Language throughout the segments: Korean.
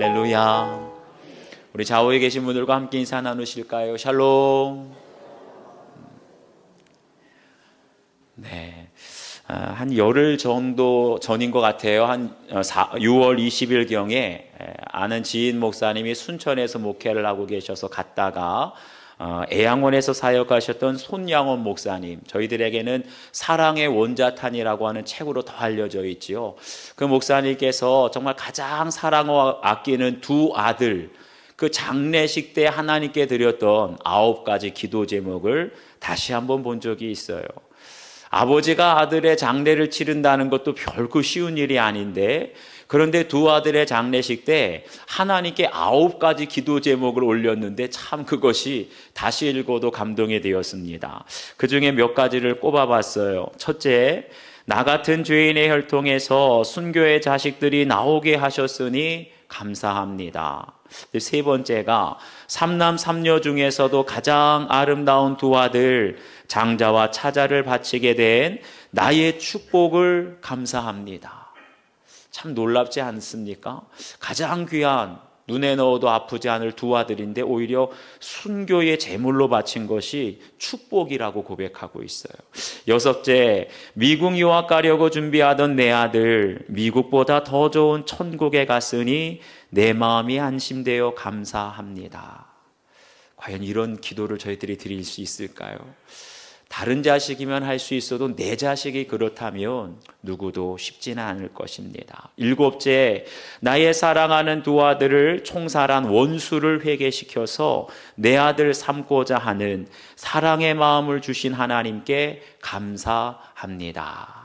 할렐루야. 우리 좌우에 계신 분들과 함께 인사 나누실까요? 샬롬. 네, 한 열흘 정도 전인 것 같아요. 한 6월 20일경에 아는 지인 목사님이 순천에서 목회를 하고 계셔서 갔다가 애양원에서 사역하셨던 손양원 목사님, 저희들에게는 사랑의 원자탄이라고 하는 책으로 더 알려져 있지요. 그 목사님께서 정말 가장 사랑하고 아끼는 두 아들, 그 장례식 때 하나님께 드렸던 9가지 기도 제목을 다시 한번 본 적이 있어요. 아버지가 아들의 장례를 치른다는 것도 별거 쉬운 일이 아닌데, 그런데 두 아들의 장례식 때 하나님께 9가지 기도 제목을 올렸는데 참 그것이 다시 읽어도 감동이 되었습니다. 그 중에 몇 가지를 꼽아봤어요. 첫째, 나 같은 죄인의 혈통에서 순교의 자식들이 나오게 하셨으니 감사합니다. 세 번째가 삼남 삼녀 중에서도 가장 아름다운 두 아들 장자와 차자를 바치게 된 나의 축복을 감사합니다. 참 놀랍지 않습니까? 가장 귀한, 눈에 넣어도 아프지 않을 두 아들인데 오히려 순교의 제물로 바친 것이 축복이라고 고백하고 있어요. 여섯째, 미국 유학 가려고 준비하던 내 아들, 미국보다 더 좋은 천국에 갔으니 내 마음이 안심되어 감사합니다. 과연 이런 기도를 저희들이 드릴 수 있을까요? 다른 자식이면 할 수 있어도 내 자식이 그렇다면 누구도 쉽지는 않을 것입니다. 일곱째, 나의 사랑하는 두 아들을 총살한 원수를 회개시켜서 내 아들 삼고자 하는 사랑의 마음을 주신 하나님께 감사합니다.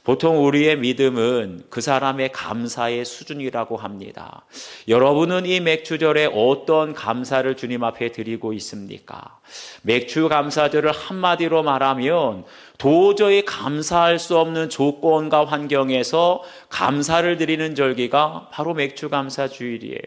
보통 우리의 믿음은 그 사람의 감사의 수준이라고 합니다. 여러분은 이 맥주절에 어떤 감사를 주님 앞에 드리고 있습니까? 맥주 감사절을 한마디로 말하면 도저히 감사할 수 없는 조건과 환경에서 감사를 드리는 절기가 바로 맥주 감사 주일이에요.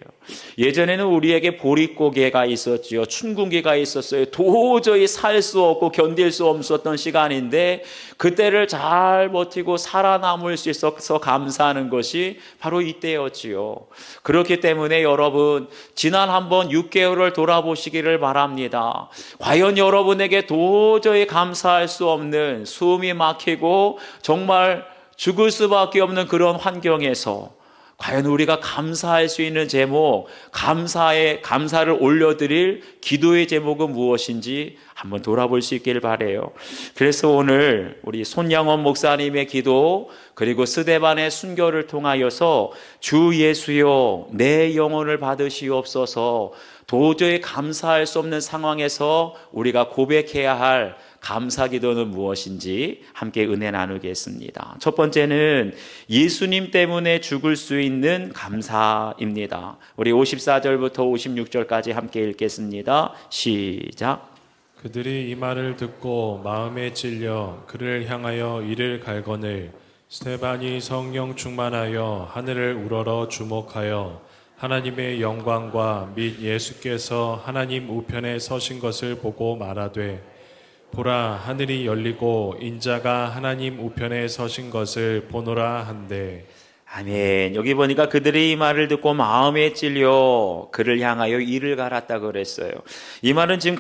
예전에는 우리에게 보릿고개가 있었지요. 춘궁기가 있었어요. 도저히 살 수 없고 견딜 수 없었던 시간인데 그때를 잘 버티고 살아남을 수 있어서 감사하는 것이 바로 이때였지요. 그렇기 때문에 여러분, 지난 한번 6개월을 돌아보시기를 바랍니다. 과연 여러분에게 도저히 감사할 수 없는, 숨이 막히고 정말 죽을 수밖에 없는 그런 환경에서 과연 우리가 감사할 수 있는 제목, 감사를 올려드릴 기도의 제목은 무엇인지 한번 돌아볼 수 있길 바라요. 그래서 오늘 우리 손양원 목사님의 기도, 그리고 스데반의 순교를 통하여서 주 예수여 내 영혼을 받으시옵소서, 도저히 감사할 수 없는 상황에서 우리가 고백해야 할 감사 기도는 무엇인지 함께 은혜 나누겠습니다. 첫 번째는 예수님 때문에 죽을 수 있는 감사입니다. 우리 54절부터 56절까지 함께 읽겠습니다. 시작. 그들이 이 말을 듣고 마음에 찔려 그를 향하여 이를 갈거늘 스데반이 성령 충만하여 하늘을 우러러 주목하여 하나님의 영광과 및 예수께서 하나님 우편에 서신 것을 보고 말하되 보라, 하늘이 열리고 인자가 하나님 우편에 서신 것을 보노라 한대. 아멘. 여기 보니까 그들이 이 말을 듣고 마음에 찔려 그를 향하여 이를 갈았다 그랬어요. 이 말은 지금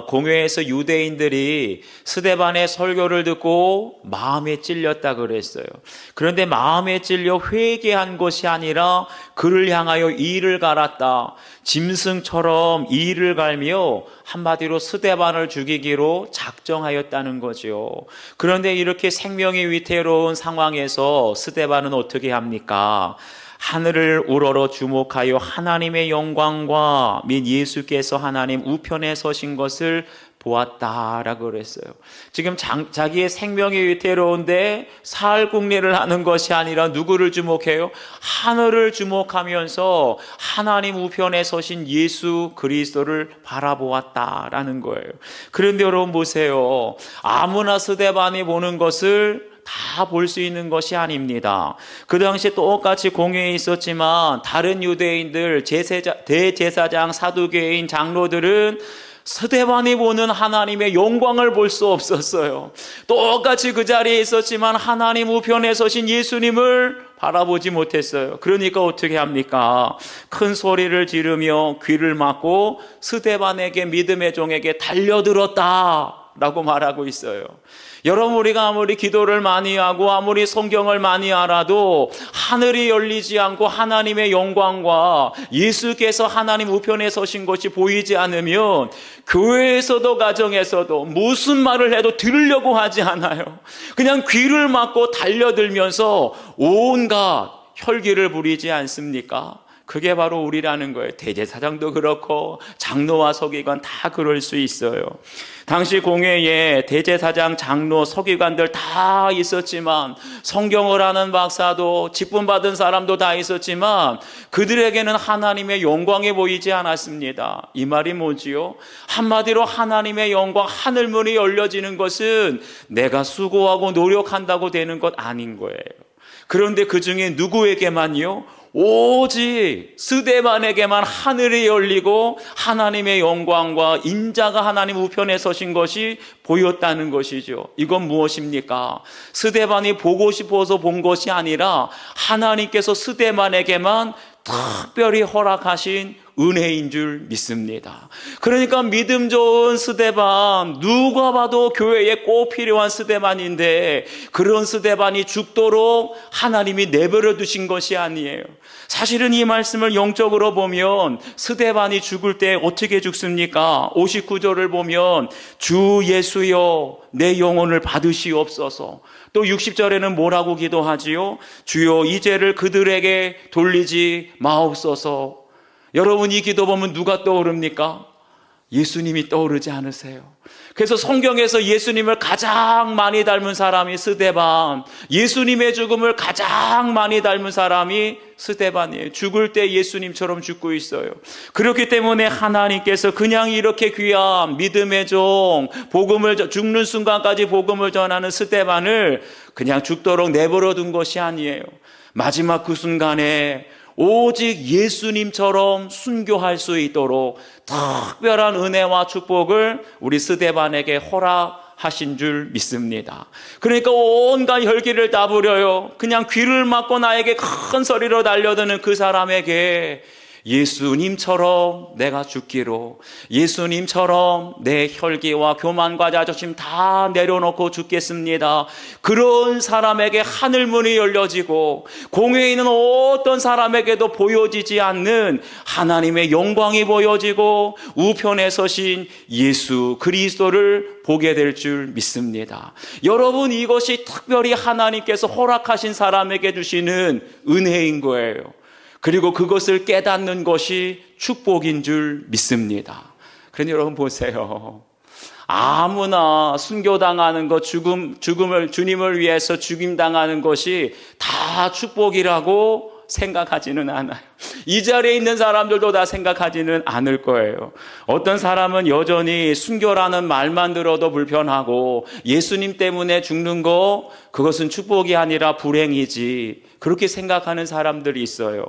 공회에서 유대인들이 스데반의 설교를 듣고 마음에 찔렸다 그랬어요. 그런데 마음에 찔려 회개한 것이 아니라 그를 향하여 이를 갈았다. 짐승처럼 이를 갈며 한마디로 스데반을 죽이기로 작정하였다는 거죠. 그런데 이렇게 생명이 위태로운 상황에서 스데반은 어떻게 합니까? 하늘을 우러러 주목하여 하나님의 영광과 및 예수께서 하나님 우편에 서신 것을 보았다라고 그랬어요. 지금 자기의 생명이 위태로운데 사흘궁리를 하는 것이 아니라 누구를 주목해요? 하늘을 주목하면서 하나님 우편에 서신 예수 그리스도를 바라보았다라는 거예요. 그런데 여러분 보세요. 아무나 스데반이 보는 것을 다 볼 수 있는 것이 아닙니다. 그 당시에 똑같이 공회에 있었지만 다른 유대인들, 대제사장, 사두개인, 장로들은 스데반이 보는 하나님의 영광을 볼 수 없었어요. 똑같이 그 자리에 있었지만 하나님 우편에 서신 예수님을 바라보지 못했어요. 그러니까 어떻게 합니까? 큰 소리를 지르며 귀를 막고 스데반에게, 믿음의 종에게 달려들었다라고 말하고 있어요. 여러분, 우리가 아무리 기도를 많이 하고 아무리 성경을 많이 알아도 하늘이 열리지 않고 하나님의 영광과 예수께서 하나님 우편에 서신 것이 보이지 않으면 교회에서도 가정에서도 무슨 말을 해도 들으려고 하지 않아요. 그냥 귀를 막고 달려들면서 온갖 혈기를 부리지 않습니까? 그게 바로 우리라는 거예요. 대제사장도 그렇고 장로와 서기관 다 그럴 수 있어요. 당시 공회에 대제사장, 장로, 서기관들 다 있었지만, 성경을 아는 박사도 직분 받은 사람도 다 있었지만 그들에게는 하나님의 영광이 보이지 않았습니다. 이 말이 뭐지요? 한마디로 하나님의 영광, 하늘문이 열려지는 것은 내가 수고하고 노력한다고 되는 것 아닌 거예요. 그런데 그 중에 누구에게만요? 오직 스데반에게만 하늘이 열리고 하나님의 영광과 인자가 하나님 우편에 서신 것이 보였다는 것이죠. 이건 무엇입니까? 스데반이 보고 싶어서 본 것이 아니라 하나님께서 스데반에게만 특별히 허락하신 은혜인 줄 믿습니다. 그러니까 믿음 좋은 스데반, 누가 봐도 교회에 꼭 필요한 스데반인데 그런 스데반이 죽도록 하나님이 내버려 두신 것이 아니에요. 사실은 이 말씀을 영적으로 보면 스데반이 죽을 때 어떻게 죽습니까? 59절을 보면 주 예수여 내 영혼을 받으시옵소서. 또 60절에는 뭐라고 기도하지요? 주여 이 죄를 그들에게 돌리지 마옵소서. 여러분, 이 기도 보면 누가 떠오릅니까? 예수님이 떠오르지 않으세요? 그래서 성경에서 예수님을 가장 많이 닮은 사람이 스데반, 예수님의 죽음을 가장 많이 닮은 사람이 스데반이에요. 죽을 때 예수님처럼 죽고 있어요. 그렇기 때문에 하나님께서 그냥 이렇게 귀한 믿음의 종, 죽는 순간까지 복음을 전하는 스데반을 그냥 죽도록 내버려 둔 것이 아니에요. 마지막 그 순간에 오직 예수님처럼 순교할 수 있도록 특별한 은혜와 축복을 우리 스데반에게 허락하신 줄 믿습니다. 그러니까 온갖 혈기를 다 부려요. 그냥 귀를 막고 나에게 큰 소리로 달려드는 그 사람에게 예수님처럼 내가 죽기로, 예수님처럼 내 혈기와 교만과 자존심 다 내려놓고 죽겠습니다. 그런 사람에게 하늘문이 열려지고 공회에 있는 어떤 사람에게도 보여지지 않는 하나님의 영광이 보여지고 우편에 서신 예수 그리스도를 보게 될 줄 믿습니다. 여러분, 이것이 특별히 하나님께서 허락하신 사람에게 주시는 은혜인 거예요. 그리고 그것을 깨닫는 것이 축복인 줄 믿습니다. 그런데 여러분 보세요. 아무나 순교당하는 것, 죽음을 주님을 위해서 죽임당하는 것이 다 축복이라고 생각하지는 않아요. 이 자리에 있는 사람들도 다 생각하지는 않을 거예요. 어떤 사람은 여전히 순교라는 말만 들어도 불편하고 예수님 때문에 죽는 거 그것은 축복이 아니라 불행이지, 그렇게 생각하는 사람들이 있어요.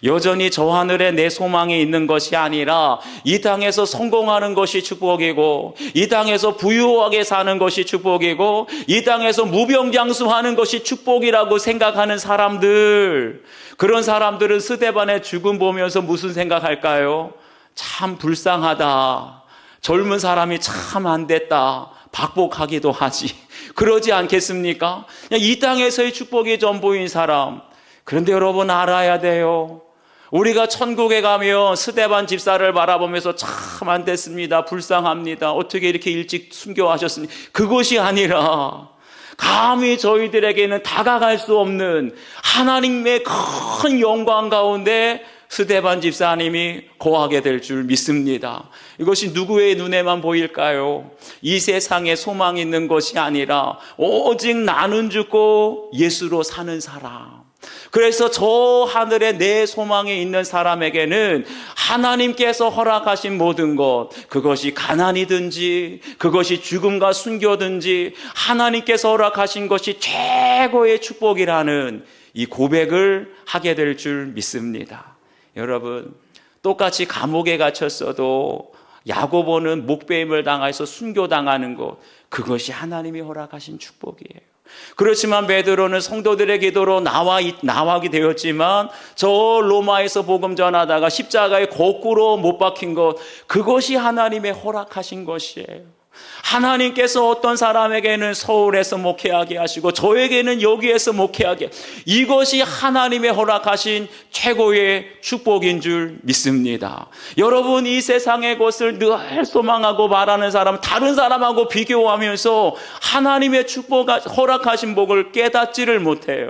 여전히 저 하늘에 내 소망이 있는 것이 아니라 이 땅에서 성공하는 것이 축복이고, 이 땅에서 부유하게 사는 것이 축복이고, 이 땅에서 무병장수하는 것이 축복이라고 생각하는 사람들, 그런 사람들은 스데반의 죽음 보면서 무슨 생각할까요? 참 불쌍하다. 젊은 사람이 참 안 됐다. 박복하기도 하지. 그러지 않겠습니까? 이 땅에서의 축복이 전부인 사람. 그런데 여러분 알아야 돼요. 우리가 천국에 가면 스데반 집사를 바라보면서 참 안 됐습니다. 불쌍합니다. 어떻게 이렇게 일찍 순교하셨습니까? 그것이 아니라 감히 저희들에게는 다가갈 수 없는 하나님의 큰 영광 가운데 스데반 집사님이 거하게 될 줄 믿습니다. 이것이 누구의 눈에만 보일까요? 이 세상에 소망 있는 것이 아니라 오직 나는 죽고 예수로 사는 사람. 그래서 저 하늘에 내 소망이 있는 사람에게는 하나님께서 허락하신 모든 것, 그것이 가난이든지 그것이 죽음과 순교든지 하나님께서 허락하신 것이 최고의 축복이라는 이 고백을 하게 될 줄 믿습니다. 여러분, 똑같이 감옥에 갇혔어도 야고보는 목배임을 당해서 순교당하는 것, 그것이 하나님이 허락하신 축복이에요. 그렇지만 베드로는 성도들의 기도로 나와게 되었지만 저 로마에서 복음 전하다가 십자가에 거꾸로 못 박힌 것, 그것이 하나님의 허락하신 것이에요. 하나님께서 어떤 사람에게는 서울에서 목회하게 하시고 저에게는 여기에서 목회하게, 이것이 하나님의 허락하신 최고의 축복인 줄 믿습니다. 여러분, 이 세상의 것을 늘 소망하고 바라는 사람, 다른 사람하고 비교하면서 하나님의 축복, 허락하신 복을 깨닫지를 못해요.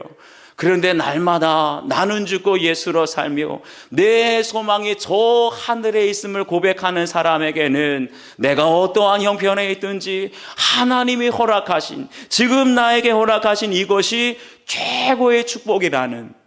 그런데 날마다 나는 죽고 예수로 살며 내 소망이 저 하늘에 있음을 고백하는 사람에게는 내가 어떠한 형편에 있든지 하나님이 허락하신, 지금 나에게 허락하신 이것이 최고의 축복이라는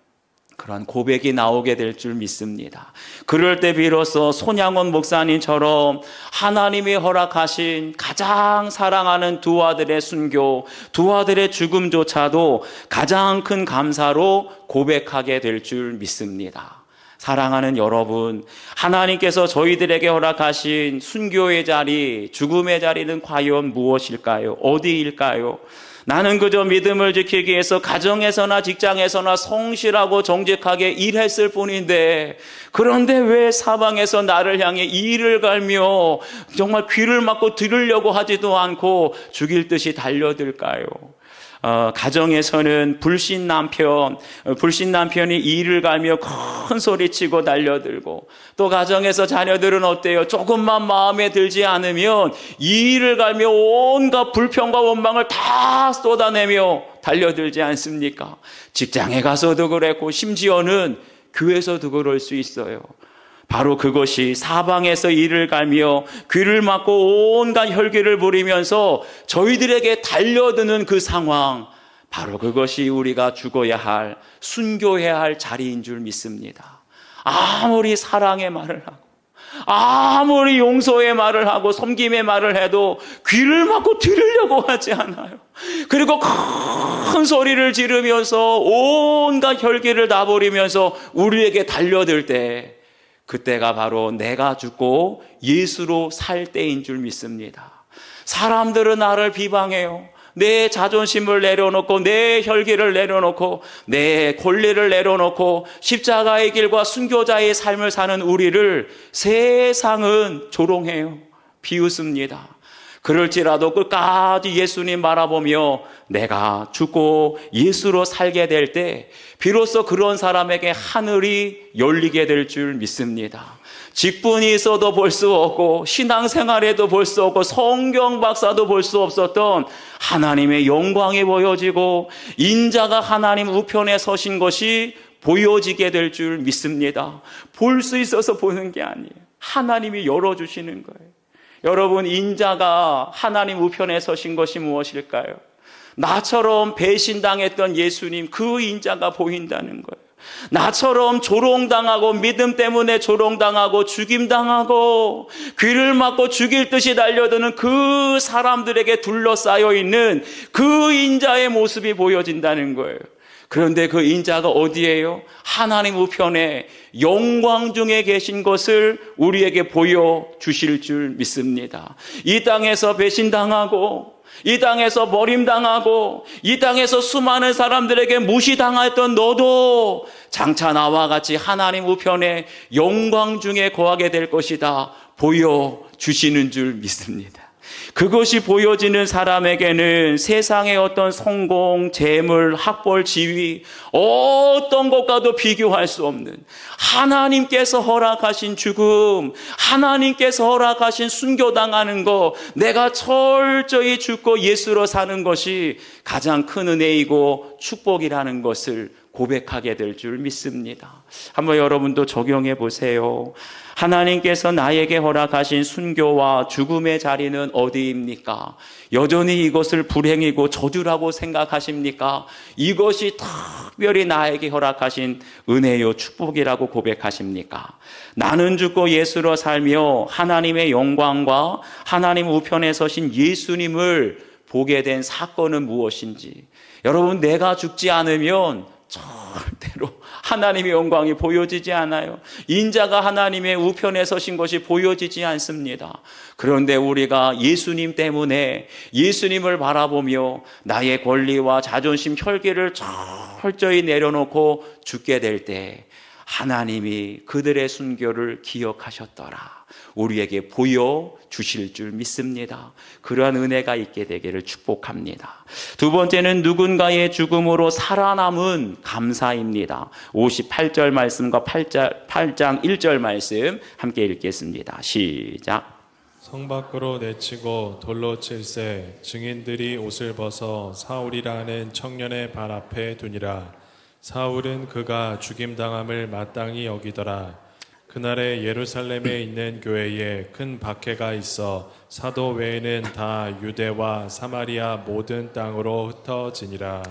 그런 고백이 나오게 될 줄 믿습니다. 그럴 때 비로소 손양원 목사님처럼 하나님이 허락하신 가장 사랑하는 두 아들의 순교, 두 아들의 죽음조차도 가장 큰 감사로 고백하게 될 줄 믿습니다. 사랑하는 여러분, 하나님께서 저희들에게 허락하신 순교의 자리, 죽음의 자리는 과연 무엇일까요? 어디일까요? 나는 그저 믿음을 지키기 위해서 가정에서나 직장에서나 성실하고 정직하게 일했을 뿐인데, 그런데 왜 사방에서 나를 향해 이를 갈며 정말 귀를 막고 들으려고 하지도 않고 죽일 듯이 달려들까요? 가정에서는 불신 남편이 이를 갈며 큰 소리치고 달려들고, 또 가정에서 자녀들은 어때요? 조금만 마음에 들지 않으면 이를 갈며 온갖 불평과 원망을 다 쏟아내며 달려들지 않습니까? 직장에 가서도 그랬고 심지어는 교회에서도 그럴 수 있어요. 바로 그것이 사방에서 이를 갈며 귀를 막고 온갖 혈기를 부리면서 저희들에게 달려드는 그 상황, 바로 그것이 우리가 죽어야 할, 순교해야 할 자리인 줄 믿습니다. 아무리 사랑의 말을 하고 아무리 용서의 말을 하고 섬김의 말을 해도 귀를 막고 들으려고 하지 않아요. 그리고 큰 소리를 지르면서 온갖 혈기를 다 부리면서 우리에게 달려들 때, 그때가 바로 내가 죽고 예수로 살 때인 줄 믿습니다. 사람들은 나를 비방해요. 내 자존심을 내려놓고 내 혈기를 내려놓고 내 권리를 내려놓고 십자가의 길과 순교자의 삶을 사는 우리를 세상은 조롱해요. 비웃습니다. 그럴지라도 끝까지 예수님 바라보며 내가 죽고 예수로 살게 될 때 비로소 그런 사람에게 하늘이 열리게 될 줄 믿습니다. 직분이 있어도 볼 수 없고 신앙생활에도 볼 수 없고 성경 박사도 볼 수 없었던 하나님의 영광이 보여지고 인자가 하나님 우편에 서신 것이 보여지게 될 줄 믿습니다. 볼 수 있어서 보는 게 아니에요. 하나님이 열어주시는 거예요. 여러분, 인자가 하나님 우편에 서신 것이 무엇일까요? 나처럼 배신당했던 예수님, 그 인자가 보인다는 거예요. 나처럼 조롱당하고 믿음 때문에 조롱당하고 죽임당하고 귀를 막고 죽일 듯이 달려드는 그 사람들에게 둘러싸여 있는 그 인자의 모습이 보여진다는 거예요. 그런데 그 인자가 어디예요? 하나님 우편에 영광 중에 계신 것을 우리에게 보여주실 줄 믿습니다. 이 땅에서 배신당하고 이 땅에서 버림당하고 이 땅에서 수많은 사람들에게 무시당했던 너도 장차 나와 같이 하나님 우편에 영광 중에 거하게 될 것이다 보여주시는 줄 믿습니다. 그것이 보여지는 사람에게는 세상의 어떤 성공, 재물, 학벌, 지위, 어떤 것과도 비교할 수 없는 하나님께서 허락하신 죽음, 하나님께서 허락하신 순교당하는 것, 내가 철저히 죽고 예수로 사는 것이 가장 큰 은혜이고 축복이라는 것을 고백하게 될 줄 믿습니다. 한번 여러분도 적용해 보세요. 하나님께서 나에게 허락하신 순교와 죽음의 자리는 어디입니까? 여전히 이것을 불행이고 저주라고 생각하십니까? 이것이 특별히 나에게 허락하신 은혜요 축복이라고 고백하십니까? 나는 죽고 예수로 살며 하나님의 영광과 하나님 우편에 서신 예수님을 보게 된 사건은 무엇인지, 여러분, 내가 죽지 않으면 절대로 하나님의 영광이 보여지지 않아요. 인자가 하나님의 우편에 서신 것이 보여지지 않습니다. 그런데 우리가 예수님 때문에 예수님을 바라보며 나의 권리와 자존심, 혈기를 철저히 내려놓고 죽게 될 때 하나님이 그들의 순교를 기억하셨더라, 우리에게 보여주실 줄 믿습니다. 그러한 은혜가 있게 되기를 축복합니다. 두 번째는 누군가의 죽음으로 살아남은 감사입니다. 58절 말씀과 8장 1절 말씀 함께 읽겠습니다. 시작. 성 밖으로 내치고 돌로 칠세 증인들이 옷을 벗어 사울이라 하는 청년의 발 앞에 두니라. 사울은 그가 죽임당함을 마땅히 여기더라. 그날에 예루살렘에 있는 교회에 큰 박해가 있어 사도 외에는 다 유대와 사마리아 모든 땅으로 흩어지니라.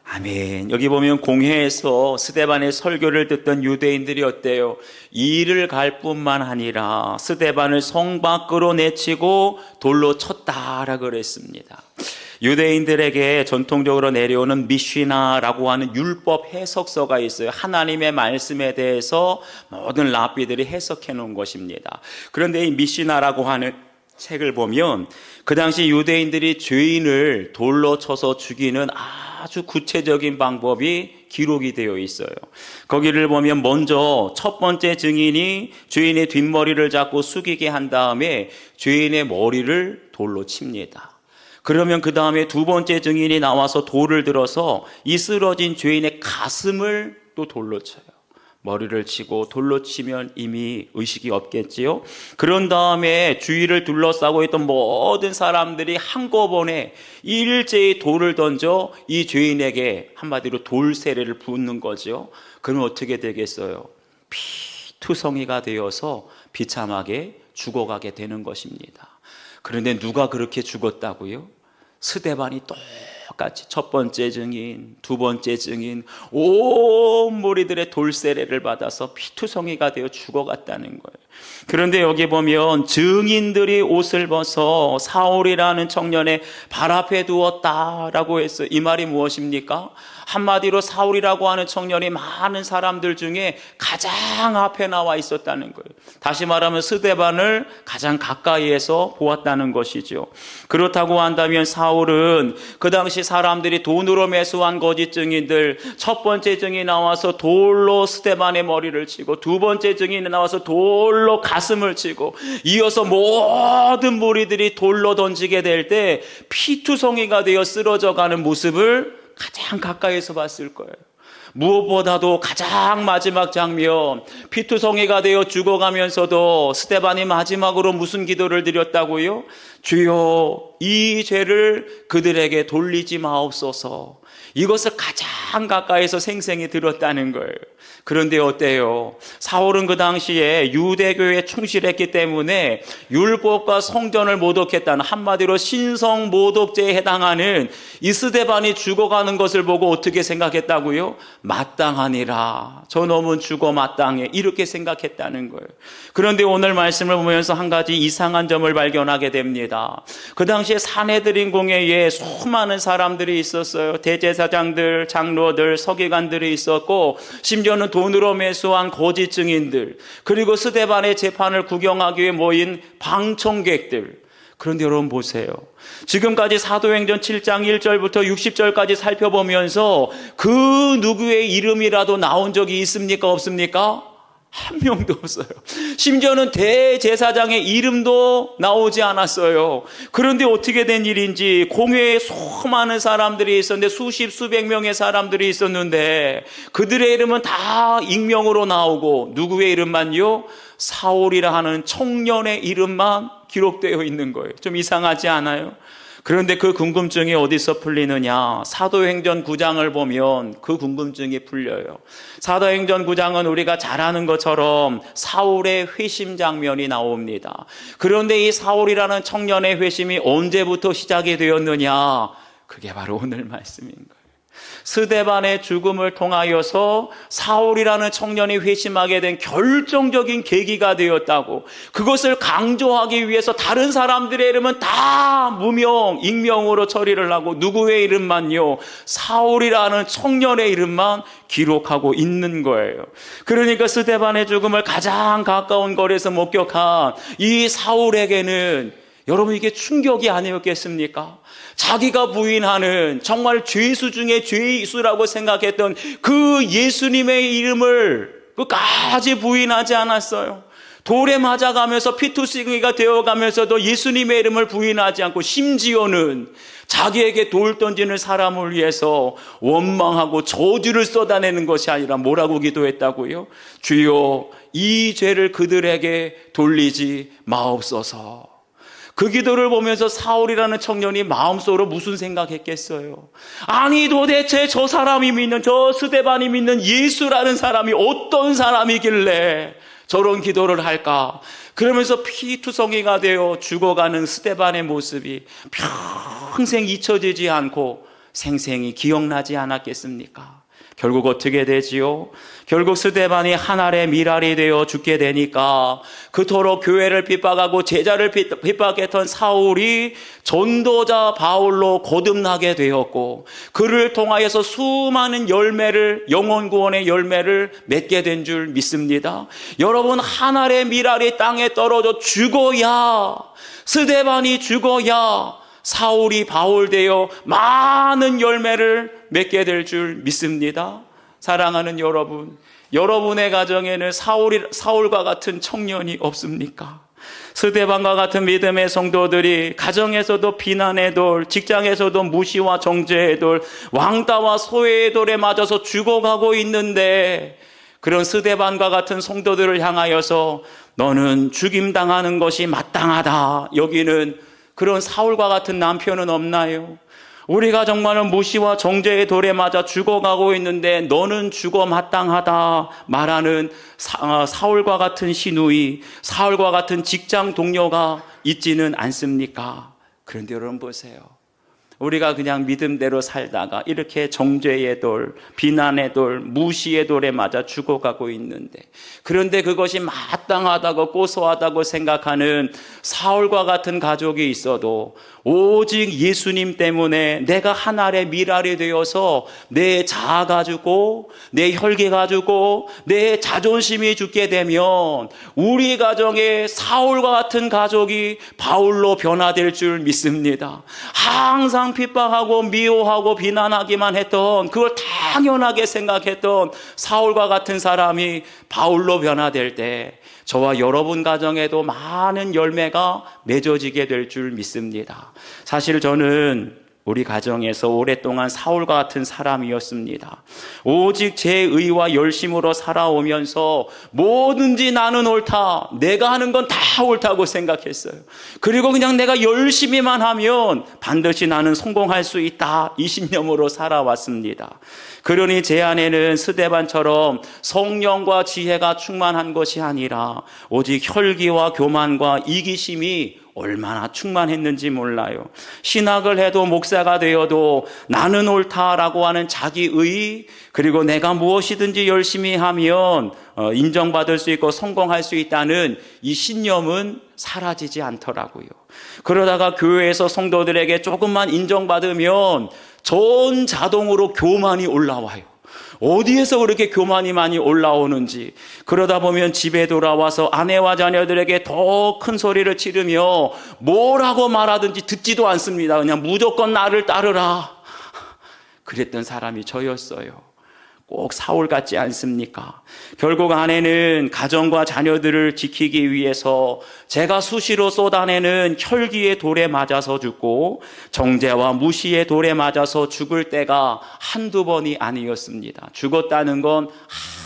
아멘. 여기 보면 공회에서 스데반의 설교를 듣던 유대인들이 어때요? 이를 갈 뿐만 아니라 스데반을 성 밖으로 내치고 돌로 쳤다라고 그랬습니다. 유대인들에게 전통적으로 내려오는 미시나라고 하는 율법 해석서가 있어요. 하나님의 말씀에 대해서 모든 랍비들이 해석해 놓은 것입니다. 그런데 이 미시나라고 하는 책을 보면 그 당시 유대인들이 죄인을 돌로 쳐서 죽이는 아주 구체적인 방법이 기록이 되어 있어요. 거기를 보면 먼저 첫 번째 증인이 죄인의 뒷머리를 잡고 숙이게 한 다음에 죄인의 머리를 돌로 칩니다. 그러면 그 다음에 두 번째 증인이 나와서 돌을 들어서 이 쓰러진 죄인의 가슴을 또 돌로 쳐요. 머리를 치고 돌로 치면 이미 의식이 없겠지요. 그런 다음에 주위를 둘러싸고 있던 모든 사람들이 한꺼번에 일제히 돌을 던져 이 죄인에게 한마디로 돌세례를 붓는 거죠. 그럼 어떻게 되겠어요? 피투성이가 되어서 비참하게 죽어가게 되는 것입니다. 그런데 누가 그렇게 죽었다고요? 스데반이 똑같이 첫 번째 증인, 두 번째 증인, 온 무리들의 돌세례를 받아서 피투성이가 되어 죽어갔다는 거예요. 그런데 여기 보면 증인들이 옷을 벗어 사울이라는 청년의 발 앞에 두었다라고 했어요. 이 말이 무엇입니까? 한마디로 사울이라고 하는 청년이 많은 사람들 중에 가장 앞에 나와 있었다는 거예요. 다시 말하면 스데반을 가장 가까이에서 보았다는 것이죠. 그렇다고 한다면 사울은 그 당시 사람들이 돈으로 매수한 거짓 증인들, 첫 번째 증인이 나와서 돌로 스데반의 머리를 치고 두 번째 증인이 나와서 돌로 가슴을 치고 이어서 모든 무리들이 돌로 던지게 될 때 피투성이가 되어 쓰러져가는 모습을 가장 가까이에서 봤을 거예요. 무엇보다도 가장 마지막 장면, 피투성이가 되어 죽어가면서도 스데반이 마지막으로 무슨 기도를 드렸다고요? 주여, 이 죄를 그들에게 돌리지 마옵소서. 이것을 가장 가까이서 생생히 들었다는 거예요. 그런데 어때요? 사울은 그 당시에 유대교에 충실했기 때문에 율법과 성전을 모독했다는, 한마디로 신성 모독죄에 해당하는 이 스데반이 죽어가는 것을 보고 어떻게 생각했다고요? 마땅하니라, 저놈은 죽어 마땅해, 이렇게 생각했다는 거예요. 그런데 오늘 말씀을 보면서 한 가지 이상한 점을 발견하게 됩니다. 그 당시에 산헤드린 공회에 수많은 사람들이 있었어요. 대제사장들, 장로들, 서기관들이 있었고, 심지어는 돈으로 매수한 거짓 증인들, 그리고 스데반의 재판을 구경하기 위해 모인 방청객들. 그런데 여러분 보세요. 지금까지 사도행전 7장 1절부터 60절까지 살펴보면서 그 누구의 이름이라도 나온 적이 있습니까? 없습니까? 한 명도 없어요. 심지어는 대제사장의 이름도 나오지 않았어요. 그런데 어떻게 된 일인지, 공회에 수많은 사람들이 있었는데, 수십 수백 명의 사람들이 있었는데 그들의 이름은 다 익명으로 나오고 누구의 이름만요? 사울이라 하는 청년의 이름만 기록되어 있는 거예요. 좀 이상하지 않아요? 그런데 그 궁금증이 어디서 풀리느냐? 사도행전 9장을 보면 그 궁금증이 풀려요. 사도행전 9장은 우리가 잘 아는 것처럼 사울의 회심 장면이 나옵니다. 그런데 이 사울이라는 청년의 회심이 언제부터 시작이 되었느냐? 그게 바로 오늘 말씀인 거예요. 스데반의 죽음을 통하여서 사울이라는 청년이 회심하게 된 결정적인 계기가 되었다고, 그것을 강조하기 위해서 다른 사람들의 이름은 다 무명, 익명으로 처리를 하고 누구의 이름만요? 사울이라는 청년의 이름만 기록하고 있는 거예요. 그러니까 스데반의 죽음을 가장 가까운 거리에서 목격한 이 사울에게는 여러분 이게 충격이 아니었겠습니까? 자기가 부인하는 정말 죄수 중에 죄수라고 생각했던 그 예수님의 이름을 끝까지 부인하지 않았어요. 돌에 맞아가면서 피투성이가 되어가면서도 예수님의 이름을 부인하지 않고, 심지어는 자기에게 돌 던지는 사람을 위해서 원망하고 저주를 쏟아내는 것이 아니라 뭐라고 기도했다고요? 주여, 이 죄를 그들에게 돌리지 마옵소서. 그 기도를 보면서 사울이라는 청년이 마음속으로 무슨 생각했겠어요? 아니 도대체 저 사람이 믿는, 저 스데반이 믿는 예수라는 사람이 어떤 사람이길래 저런 기도를 할까? 그러면서 피투성이가 되어 죽어가는 스데반의 모습이 평생 잊혀지지 않고 생생히 기억나지 않았겠습니까? 결국 어떻게 되지요? 결국 스데반이 한 알의 밀알이 되어 죽게 되니까 그토록 교회를 핍박하고 제자를 핍박했던 사울이 전도자 바울로 거듭나게 되었고, 그를 통하여서 수많은 열매를, 영혼 구원의 열매를 맺게 된 줄 믿습니다. 여러분, 한 알의 밀알이 땅에 떨어져 죽어야, 스데반이 죽어야 사울이 바울 되어 많은 열매를 맺게 될 줄 믿습니다. 사랑하는 여러분, 여러분의 가정에는 사울과 같은 청년이 없습니까? 스데반과 같은 믿음의 성도들이 가정에서도 비난의 돌, 직장에서도 무시와 정죄의 돌, 왕따와 소외의 돌에 맞아서 죽어가고 있는데, 그런 스데반과 같은 성도들을 향하여서 너는 죽임당하는 것이 마땅하다 여기는 그런 사울과 같은 남편은 없나요? 우리가 정말은 무시와 정죄의 돌에 맞아 죽어가고 있는데 너는 죽어 마땅하다 말하는 사울과 같은 시누이, 사울과 같은 직장 동료가 있지는 않습니까? 그런데 여러분 보세요. 우리가 그냥 믿음대로 살다가 이렇게 정죄의 돌, 비난의 돌, 무시의 돌에 맞아 죽어가고 있는데, 그런데 그것이 마땅하다고 고소하다고 생각하는 사울과 같은 가족이 있어도 오직 예수님 때문에 내가 한 알의 밀알이 되어서 내 자아가 죽고 내 혈기가 죽고 내 자존심이 죽게 되면 우리 가정에 사울과 같은 가족이 바울로 변화될 줄 믿습니다. 항상 핍박하고 미워하고 비난하기만 했던, 그걸 당연하게 생각했던 사울과 같은 사람이 바울로 변화될 때 저와 여러분 가정에도 많은 열매가 맺어지게 될 줄 믿습니다. 사실 저는 우리 가정에서 오랫동안 사울과 같은 사람이었습니다. 오직 제 의와 열심으로 살아오면서 뭐든지 나는 옳다, 내가 하는 건 다 옳다고 생각했어요. 그리고 그냥 내가 열심히만 하면 반드시 나는 성공할 수 있다, 이 신념으로 살아왔습니다. 그러니 제 안에는 스데반처럼 성령과 지혜가 충만한 것이 아니라 오직 혈기와 교만과 이기심이 얼마나 충만했는지 몰라요. 신학을 해도 목사가 되어도 나는 옳다라고 하는 자기의, 그리고 내가 무엇이든지 열심히 하면 인정받을 수 있고 성공할 수 있다는 이 신념은 사라지지 않더라고요. 그러다가 교회에서 성도들에게 조금만 인정받으면 전 자동으로 교만이 올라와요. 어디에서 그렇게 교만이 많이 올라오는지. 그러다 보면 집에 돌아와서 아내와 자녀들에게 더 큰 소리를 치르며 뭐라고 말하든지 듣지도 않습니다. 그냥 무조건 나를 따르라. 그랬던 사람이 저였어요. 꼭 사울 같지 않습니까? 결국 아내는 가정과 자녀들을 지키기 위해서 제가 수시로 쏟아내는 혈기의 돌에 맞아서 죽고 정죄와 무시의 돌에 맞아서 죽을 때가 한두 번이 아니었습니다. 죽었다는 건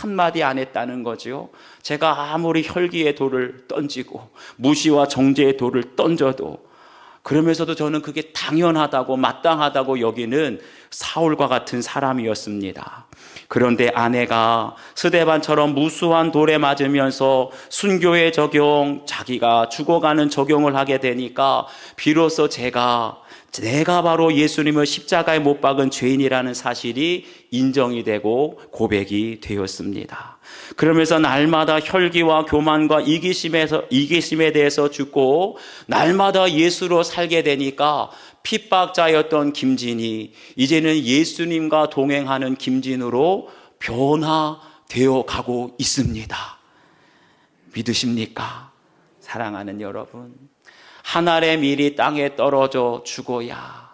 한마디 안 했다는 거죠. 제가 아무리 혈기의 돌을 던지고 무시와 정죄의 돌을 던져도, 그러면서도 저는 그게 당연하다고 마땅하다고 여기는 사울과 같은 사람이었습니다. 그런데 아내가 스데반처럼 무수한 돌에 맞으면서 순교의 적용, 자기가 죽어가는 적용을 하게 되니까 비로소 제가 내가 바로 예수님을 십자가에 못 박은 죄인이라는 사실이 인정이 되고 고백이 되었습니다. 그러면서 날마다 혈기와 교만과 이기심에 대해서 죽고 날마다 예수로 살게 되니까 핍박자였던 김진이 이제는 예수님과 동행하는 김진으로 변화되어 가고 있습니다. 믿으십니까? 사랑하는 여러분, 하늘의 밀이 땅에 떨어져 죽어야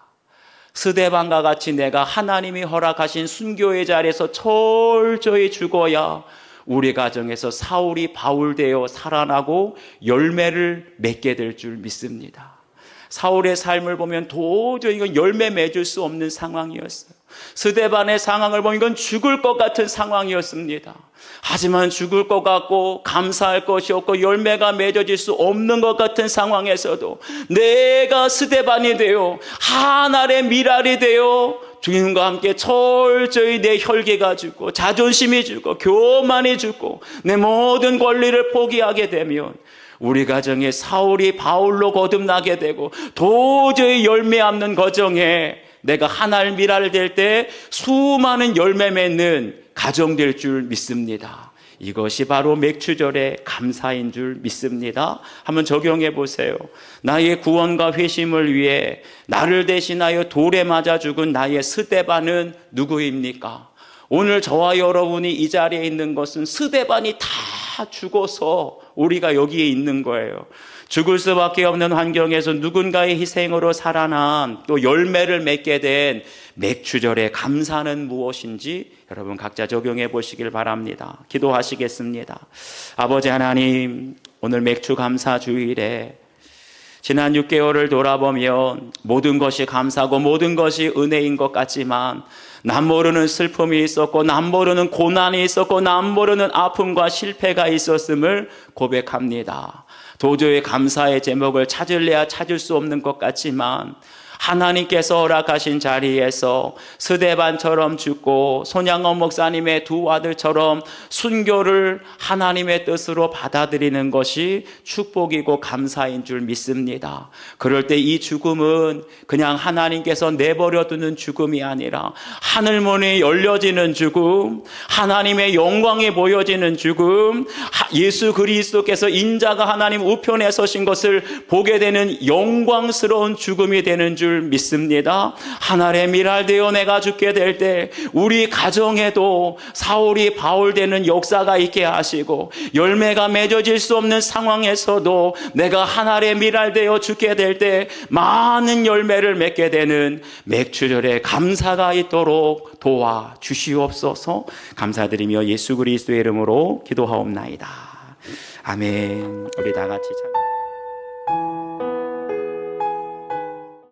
스데반과 같이 내가 하나님이 허락하신 순교의 자리에서 철저히 죽어야 우리 가정에서 사울이 바울 되어 살아나고 열매를 맺게 될 줄 믿습니다. 사울의 삶을 보면 도저히 이건 열매 맺을 수 없는 상황이었어요. 스데반의 상황을 보면 이건 죽을 것 같은 상황이었습니다. 하지만 죽을 것 같고 감사할 것이 없고 열매가 맺어질 수 없는 것 같은 상황에서도 내가 스데반이 되어 하늘의 밀알이 되어 주님과 함께 철저히 내 혈기가 죽고 자존심이 죽고 교만이 죽고 내 모든 권리를 포기하게 되면 우리 가정에 사울이 바울로 거듭나게 되고 도저히 열매 없는 과정에 내가 하늘 밀알 될 때 수많은 열매 맺는 가정 될 줄 믿습니다. 이것이 바로 맥추절의 감사인 줄 믿습니다. 한번 적용해 보세요. 나의 구원과 회심을 위해 나를 대신하여 돌에 맞아 죽은 나의 스데반은 누구입니까? 오늘 저와 여러분이 이 자리에 있는 것은 스데반이 다 죽어서 우리가 여기에 있는 거예요. 죽을 수밖에 없는 환경에서 누군가의 희생으로 살아난 또 열매를 맺게 된 맥추절의 감사는 무엇인지 여러분 각자 적용해 보시길 바랍니다. 기도하시겠습니다. 아버지 하나님, 오늘 맥추 감사 주일에 지난 6개월을 돌아보면 모든 것이 감사고 모든 것이 은혜인 것 같지만 남 모르는 슬픔이 있었고 남 모르는 고난이 있었고 남 모르는 아픔과 실패가 있었음을 고백합니다. 도저히 감사의 제목을 찾을래야 찾을 수 없는 것 같지만 하나님께서 허락하신 자리에서 스데반처럼 죽고 손양원 목사님의 두 아들처럼 순교를 하나님의 뜻으로 받아들이는 것이 축복이고 감사인 줄 믿습니다. 그럴 때 이 죽음은 그냥 하나님께서 내버려 두는 죽음이 아니라 하늘문이 열려지는 죽음, 하나님의 영광이 보여지는 죽음, 예수 그리스도께서 인자가 하나님 우편에 서신 것을 보게 되는 영광스러운 죽음이 되는 줄 믿습니다. 하늘의 밀알 되어 내가 죽게 될 때 우리 가정에도 사울이 바울 되는 역사가 있게 하시고 열매가 맺어질 수 없는 상황에서도 내가 하늘의 밀알 되어 죽게 될 때 많은 열매를 맺게 되는 맥추절의 감사가 있도록 도와 주시옵소서. 감사드리며 예수 그리스도의 이름으로 기도하옵나이다. 아멘. 우리 다 같이 찬양.